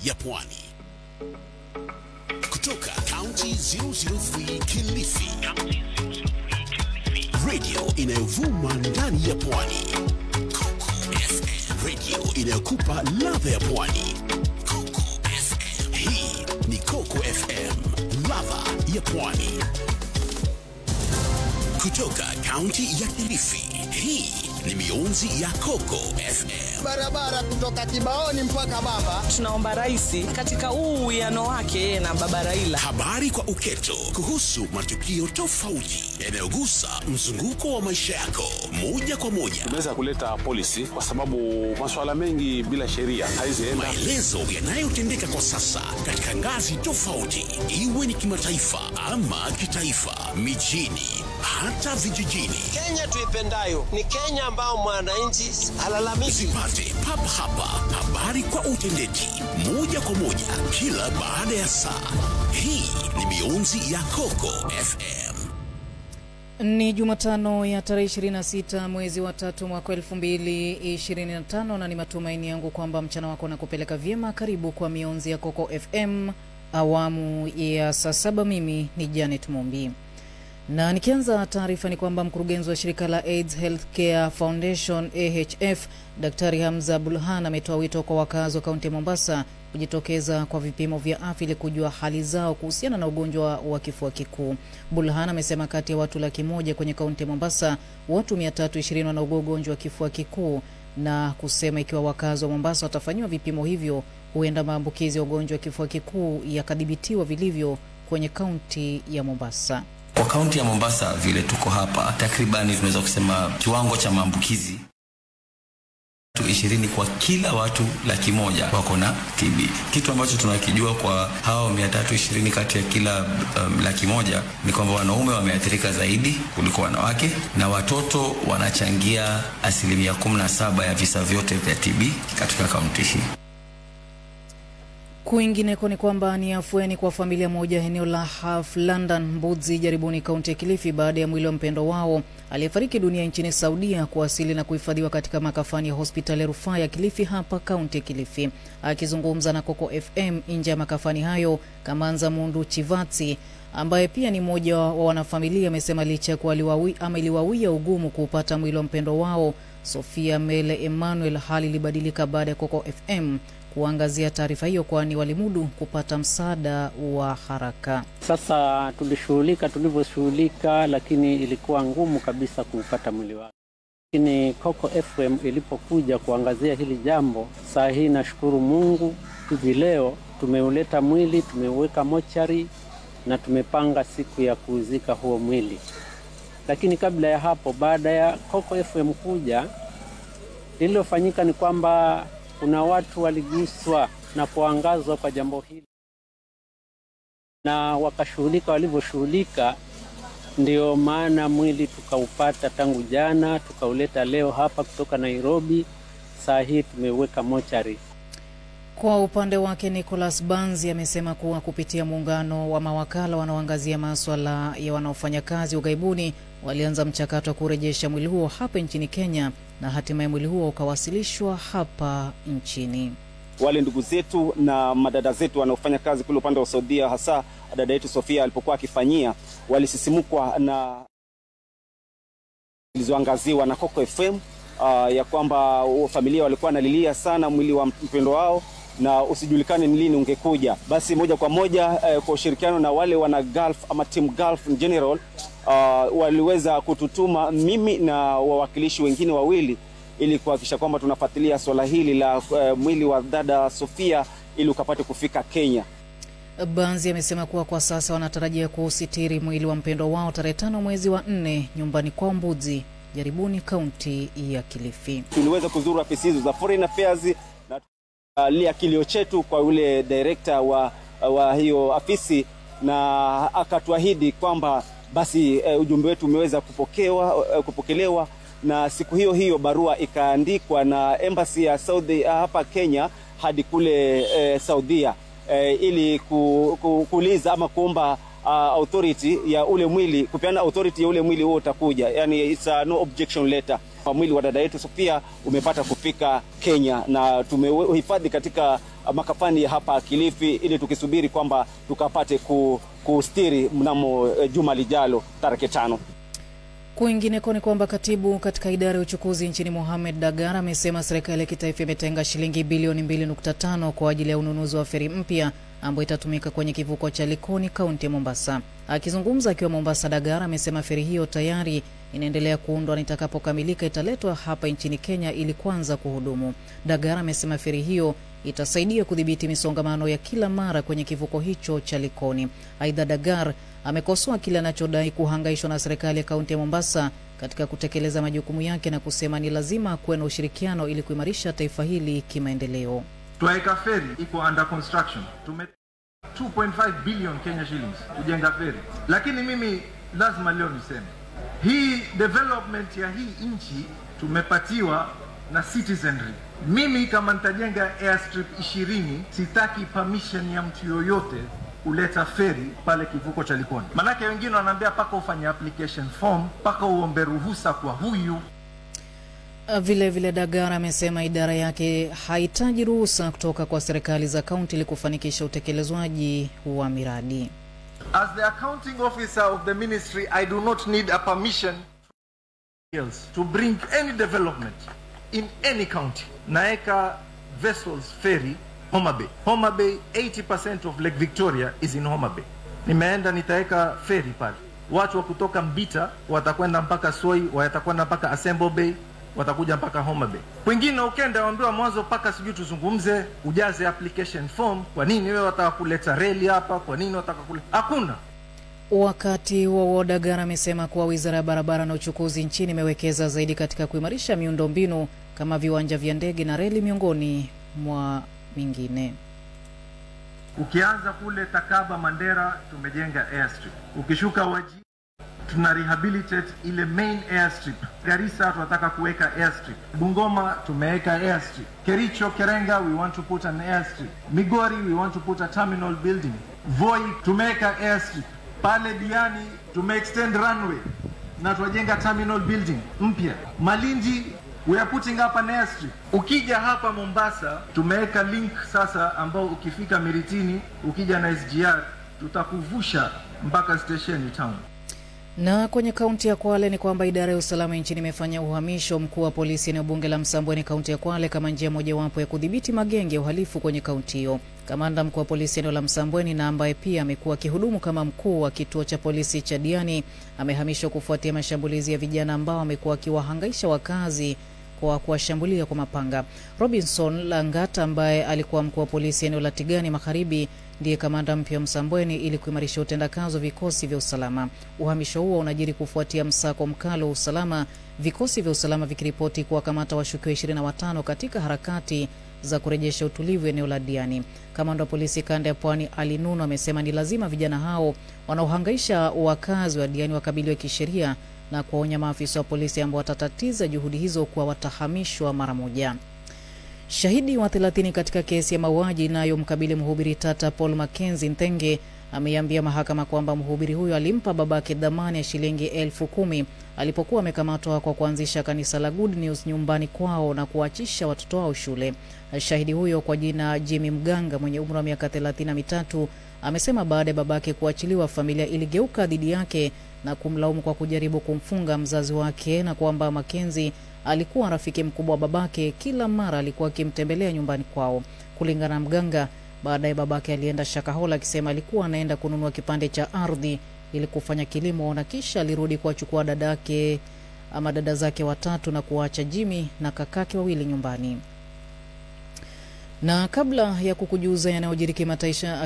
ya Pwani. Kutoka County 003 Kilifi. Radio inayovuma ndani ya Pwani. Coco FM. Radio inayokupa ladha ya Pwani. Coco FM. Hii ni Coco FM, ladha ya Pwani. Kutoka County ya Kilifi, hii ni mionzi ya Coco FM. Barabara kutoka Kibaoni mpaka Baba. Tunaomba rais katika uwiano wake na Baba Raila. Habari kwa uketo kuhusu matukio tofauti yanayogusa mzunguko wa maisha yako moja kwa moja. Tumeweza kuleta policy kwa sababu masuala mengi bila sheria haizienda. Maelezo yanayotendeka kwa sasa katika ngazi tofauti, iwe ni kimataifa ama kitaifa, mijini hata vijijini. Kenya tuipendayo ni Kenya ambao mwananchi halalamiki. Zipate papa hapa habari kwa utendeti moja kwa moja kila baada ya saa. Hii ni mionzi ya Coco FM. Ni Jumatano ya tarehe 26 mwezi wa 3 mwaka 2025 na ni matumaini yangu kwamba mchana wako unakupeleka vyema. Karibu kwa mionzi ya Coco FM awamu ya saa 7. Mimi ni Janet Mumbi. Na nikianza taarifa ni kwamba mkurugenzi wa shirika la AIDS Healthcare Foundation AHF, Daktari Hamza Bulhan ametoa wito kwa wakazi wa kaunti ya Mombasa kujitokeza kwa vipimo vya afya ili kujua hali zao kuhusiana na ugonjwa wa kifua kikuu. Bulhan amesema kati ya watu 100,000 kwenye kaunti ya Mombasa, watu 320 wana ugonjwa wa kifua kikuu, na kusema ikiwa wakazi wa Mombasa watafanywa vipimo hivyo, huenda maambukizi ya ugonjwa wa kifua kikuu yakadhibitiwa vilivyo kwenye kaunti ya Mombasa. Kwa kaunti ya Mombasa vile tuko hapa, takribani tunaweza kusema kiwango cha maambukizi 20 kwa kila watu 100,000 wako na TB. Kitu ambacho tunakijua kwa hao 320 kati ya kila 100,000 ni kwamba wanaume wameathirika zaidi kuliko wanawake, na watoto wanachangia 17% ya visa vyote vya TB katika kaunti hii. Kwingineko ni kwamba ni afueni kwa familia moja eneo la Half London, Mbudzi, Jaribuni, kaunti ya Kilifi, baada ya mwili wa mpendo wao aliyefariki dunia nchini Saudia kuwasili na kuhifadhiwa katika makafani ya hospitali ya rufaa ya Kilifi hapa kaunti ya Kilifi. Akizungumza na Coco FM nje ya makafani hayo, Kamanza Mundu Chivatsi, ambaye pia ni mmoja wa wanafamilia, amesema licha kwa iliwawia ugumu kupata mwili wa mpendo wao Sofia Mele Emmanuel, hali ilibadilika baada ya Coco FM kuangazia taarifa hiyo, kwani walimudu kupata msaada wa haraka. Sasa tulivyoshughulika, lakini ilikuwa ngumu kabisa kupata mwili wake. Lakini Coco FM ilipokuja kuangazia hili jambo, saa hii nashukuru Mungu, hivi leo tumeuleta mwili, tumeuweka mochari na tumepanga siku ya kuzika huo mwili. Lakini kabla ya hapo, baada ya Coco FM kuja, lililofanyika ni kwamba kuna watu waliguswa na kuangazwa kwa jambo hili na wakashughulika. Walivyoshughulika, ndio maana mwili tukaupata tangu jana, tukauleta leo hapa kutoka Nairobi. Saa hii tumeweka mochari. Kwa upande wake, Nicholas Banzi amesema kuwa kupitia muungano wa mawakala wanaoangazia masuala ya wanaofanya kazi ughaibuni, walianza mchakato wa kurejesha mwili huo hapa nchini Kenya, na hatimaye mwili huo ukawasilishwa hapa nchini. Wale ndugu zetu na madada zetu wanaofanya kazi kule upande wa Saudia, hasa dada yetu Sofia alipokuwa akifanyia, walisisimukwa na zilizoangaziwa na Coco FM ya kwamba familia walikuwa wanalilia sana mwili wa mpendo wao na usijulikane ni lini ungekuja. Basi moja kwa moja kwa ushirikiano na wale wana Gulf ama Team Gulf in general, waliweza kututuma mimi na wawakilishi wengine wawili ili kuhakikisha kwamba tunafuatilia swala hili la mwili wa dada Sofia ili ukapate kufika Kenya. Banzi amesema kuwa kwa sasa wanatarajia kusitiri mwili wa mpendo wao tarehe 5 mwezi wa 4 nyumbani kwa Mbudzi, Jaribuni, kaunti ya Kilifi. Tuliweza kuzuru afisi za Foreign Affairs na lia kilio chetu kwa yule director wa hiyo afisi, na akatuahidi kwamba basi ujumbe wetu umeweza kupokelewa, na siku hiyo hiyo barua ikaandikwa na embassy ya Saudi hapa Kenya hadi kule Saudia ili kuuliza ama kuomba authority ya ule mwili, kupeana authority ya ule mwili huo utakuja, yani it's a no objection letter. Mwili wa dada yetu Sofia umepata kufika Kenya na tumehifadhi katika makafani hapa Kilifi ili tukisubiri kwamba tukapate kustiri mnamo juma lijalo tarehe 5. Kwingineko ni kwamba katibu katika idara ya uchukuzi nchini Mohamed Dagar amesema serikali ya kitaifa imetenga shilingi bilioni 2.5 kwa ajili ya ununuzi wa feri mpya ambayo itatumika kwenye kivuko cha Likoni, kaunti ya Mombasa. Akizungumza akiwa Mombasa, Dagar amesema feri hiyo tayari inaendelea kuundwa na itakapokamilika italetwa hapa nchini Kenya ili kuanza kuhudumu. Dagar amesema feri hiyo itasaidia kudhibiti misongamano ya kila mara kwenye kivuko hicho cha Likoni. Aidha, Dagar amekosoa kile anachodai kuhangaishwa na serikali ya kaunti ya Mombasa katika kutekeleza majukumu yake na kusema ni lazima kuwe na ushirikiano ili kuimarisha taifa hili kimaendeleo. Twaeka feri iko under construction. 2.5 billion Kenya shillings kujenga feri. Lakini mimi lazima leo niseme hii development ya hii nchi tumepatiwa na citizenry. Mimi kama nitajenga airstrip 20 sitaki permission ya mtu yoyote kuleta feri pale kivuko cha Likoni. Manake wengine wanaambia paka ufanye application form, paka uombe ruhusa kwa huyu. Vile Dagar amesema idara yake haitaji ruhusa kutoka kwa serikali za kaunti ili kufanikisha utekelezwaji wa miradi. As the accounting officer of the ministry, I do not need a permission to bring any development in any county. Naeka vessels ferry Homa Bay. Homa Bay, 80% of Lake Victoria is in Homa Bay. Nimeenda nitaeka ferry pale. Watu wa kutoka Mbita watakwenda mpaka Soi, watakwenda mpaka Asembo Bay, watakuja mpaka Homa Bay. Wengine ukenda waambiwa mwanzo paka sijui tuzungumze, ujaze application form. Kwa nini wewe wataka kuleta reli hapa? Kwa nini wataka kuleta? Hakuna. Wakati wa Dagar amesema kuwa Wizara ya Barabara na Uchukuzi nchini imewekeza zaidi katika kuimarisha miundombinu kama viwanja vya ndege na reli miongoni mwa mingine. Ukianza kule Takaba Mandera tumejenga airstrip. Ukishuka Wajir tuna rehabilitate ile main airstrip. Garissa tunataka kuweka airstrip. Bungoma tumeweka airstrip. Kericho, Kerenga we want to put an airstrip. Migori we want to put a terminal building. Voi tumeweka airstrip. Pale Diani tumeextend runway na tunajenga terminal building mpya. Malindi we are putting up an airstrip. Ukija hapa Mombasa tumeweka link sasa ambao ukifika Miritini ukija na SGR tutakuvusha mpaka station town. Na kwenye kaunti ya Kwale ni kwamba idara ya usalama nchini imefanya uhamisho mkuu wa polisi eneo bunge la Msambweni kaunti ya Kwale kama njia mojawapo ya kudhibiti magenge ya uhalifu kwenye kaunti hiyo. Kamanda mkuu wa polisi eneo la Msambweni na ambaye pia amekuwa akihudumu kama mkuu wa kituo cha polisi cha Diani amehamishwa kufuatia mashambulizi ya vijana ambao wamekuwa wakiwahangaisha wakazi kwa kuwashambulia kwa mapanga. Robinson Langata ambaye alikuwa mkuu wa polisi eneo la Tigani Magharibi ndiye kamanda mpya wa Msambweni ili kuimarisha utendakazi wa vikosi vya usalama. Uhamisho huo unajiri kufuatia msako mkali wa usalama, vikosi vya usalama vikiripoti kuwakamata washukiwa 25 katika harakati za kurejesha utulivu eneo la Diani. Kamanda wa polisi kanda ya Pwani Ali Nuno amesema ni lazima vijana hao wanaohangaisha wakazi wa Diani wakabiliwe kisheria na kuwaonya maafisa wa polisi ambao watatatiza juhudi hizo kuwa watahamishwa mara moja. Shahidi wa 30 katika kesi ya mauaji inayomkabili mhubiri tata Paul Mackenzie Ntenge ameiambia mahakama kwamba mhubiri huyo alimpa babake dhamana ya shilingi 10,000 alipokuwa amekamatwa kwa kuanzisha kanisa la Good News nyumbani kwao na kuachisha watoto wao shule. Shahidi huyo kwa jina Jimmy Mganga mwenye umri wa miaka 33 amesema baada ya babake kuachiliwa familia iligeuka dhidi yake na kumlaumu kwa kujaribu kumfunga mzazi wake na kwamba Mackenzie alikuwa rafiki mkubwa wa babake, kila mara alikuwa akimtembelea nyumbani kwao. Kulingana na Mganga, baadaye babake alienda Shakahola akisema alikuwa anaenda kununua kipande cha ardhi ili kufanya kilimo na kisha alirudi kuwachukua dada zake watatu na kuacha Jimmy na kakake wawili nyumbani. Na kabla ya kukujuza yanayojiri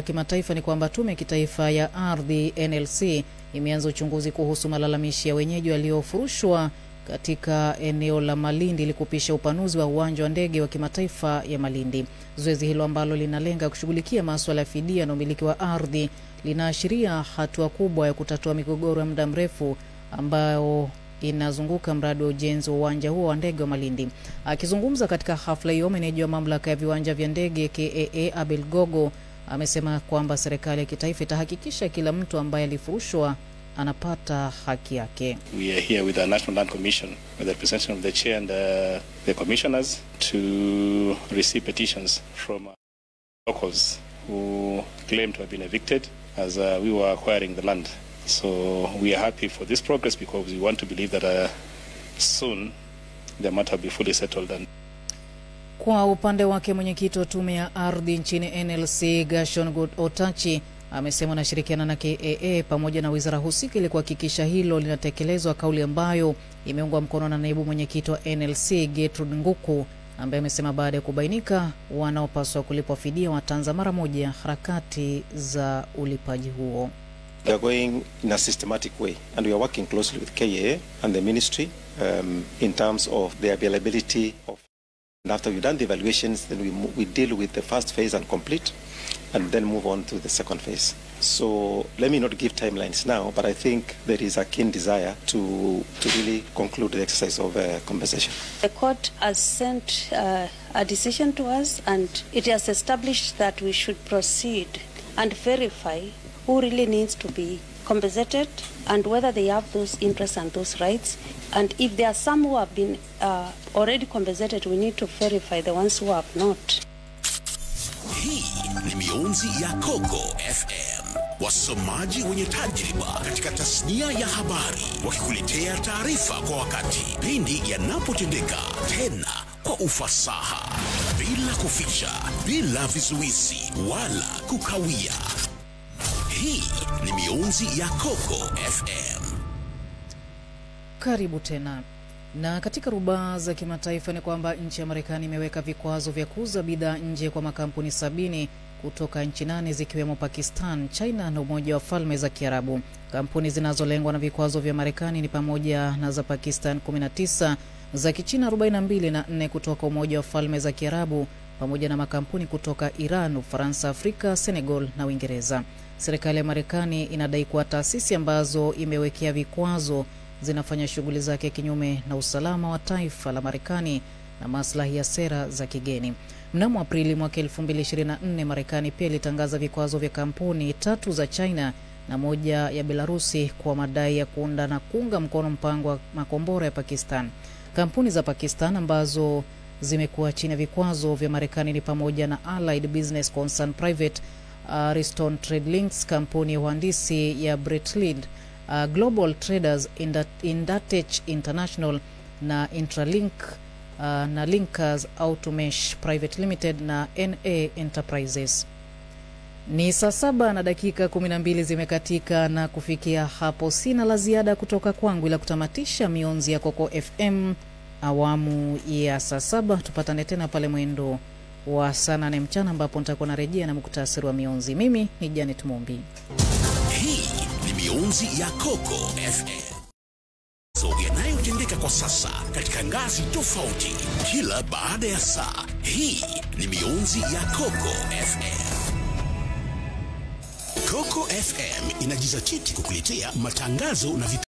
kimataifa ni kwamba tume ya kitaifa ya ardhi NLC imeanza uchunguzi kuhusu malalamishi ya wenyeji waliofurushwa katika eneo la Malindi ili kupisha upanuzi wa uwanja wa ndege wa kimataifa ya Malindi. Zoezi hilo ambalo linalenga kushughulikia masuala ya fidia na umiliki wa ardhi linaashiria hatua kubwa ya kutatua migogoro ya muda mrefu ambayo inazunguka mradi wa ujenzi wa uwanja huo wa ndege wa Malindi. Akizungumza katika hafla hiyo, meneja wa mamlaka ya viwanja vya ndege KAA Abel Gogo amesema kwamba serikali ya kitaifa itahakikisha kila mtu ambaye alifurushwa anapata haki yake. We are here with the National Land Commission, with the representation of the chair and the commissioners, to receive petitions from locals who claim to have been evicted as we were acquiring the land. So we are happy for this progress because we want to believe that soon the matter will be fully settled. Kwa upande wake mwenyekiti wa tume ya ardhi nchini NLC Gashon Otachi amesema anashirikiana na KAA pamoja na wizara husika ili kuhakikisha hilo linatekelezwa, kauli ambayo imeungwa mkono na naibu mwenyekiti wa NLC Gertrude Nguku, ambaye amesema baada ya kubainika wanaopaswa kulipwa fidia wataanza mara moja harakati za ulipaji huo. They are going in a systematic way, and we are working closely with KAA and the ministry in terms of the availability of. And after we've done the evaluations, then we deal with the first phase and complete, and then move on to the second phase. So let me not give timelines now, but I think there is a keen desire to really conclude the exercise of compensation. The court has sent a decision to us, and it has established that we should proceed and verify who really needs to be compensated and whether they have those interests and those rights. And if there are some who have been already compensated, we need to verify the ones who have not. Hii ni mionzi ya Coco FM. Wasomaji wenye tajriba katika tasnia ya habari, wakikuletea taarifa kwa wakati pindi yanapotendeka, tena kwa ufasaha, bila kuficha, bila vizuizi wala kukawia. Hii ni mionzi ya Coco FM. Karibu tena. Na katika rubaa za kimataifa ni kwamba nchi ya Marekani imeweka vikwazo vya kuuza bidhaa nje kwa makampuni 70 kutoka nchi 8 zikiwemo Pakistan, China na Umoja wa Falme za Kiarabu. Kampuni zinazolengwa na vikwazo vya Marekani ni pamoja na za Pakistan 19, za Kichina 42 na 4 kutoka Umoja wa Falme za Kiarabu, pamoja na makampuni kutoka Iran, Ufaransa, Afrika, Senegal na Uingereza. Serikali ya Marekani inadai kuwa taasisi ambazo imewekea vikwazo zinafanya shughuli zake kinyume na usalama wa taifa la Marekani na maslahi ya sera za kigeni. Mnamo Aprili mwaka 2024, Marekani pia ilitangaza vikwazo vya kampuni 3 za China na 1 ya Belarusi kwa madai ya kuunda na kuunga mkono mpango wa makombora ya Pakistan. Kampuni za Pakistan ambazo zimekuwa chini ya vikwazo vya Marekani ni pamoja na Allied Business Concern Private, Ariston Trade Links, kampuni ya uhandisi ya Breitling, Global Traders, Indatech International na Intralink, na Linkers Automesh Private Limited na NA Enterprises. Ni saa 7 na dakika 12 zimekatika, na kufikia hapo sina la ziada kutoka kwangu ila kutamatisha mionzi ya Coco FM awamu ya saa 7. Tupatane tena pale mwendo wa saa 8 mchana ambapo nitakuwa narejea na muktasari wa mionzi. Mimi ni Janet Mumbi. Hii ni mionzi ya Coco FM. Yanayotendeka kwa sasa katika ngazi tofauti kila baada ya saa. Hii ni mionzi ya Coco FM. Coco FM inajizatiti kukuletea matangazo na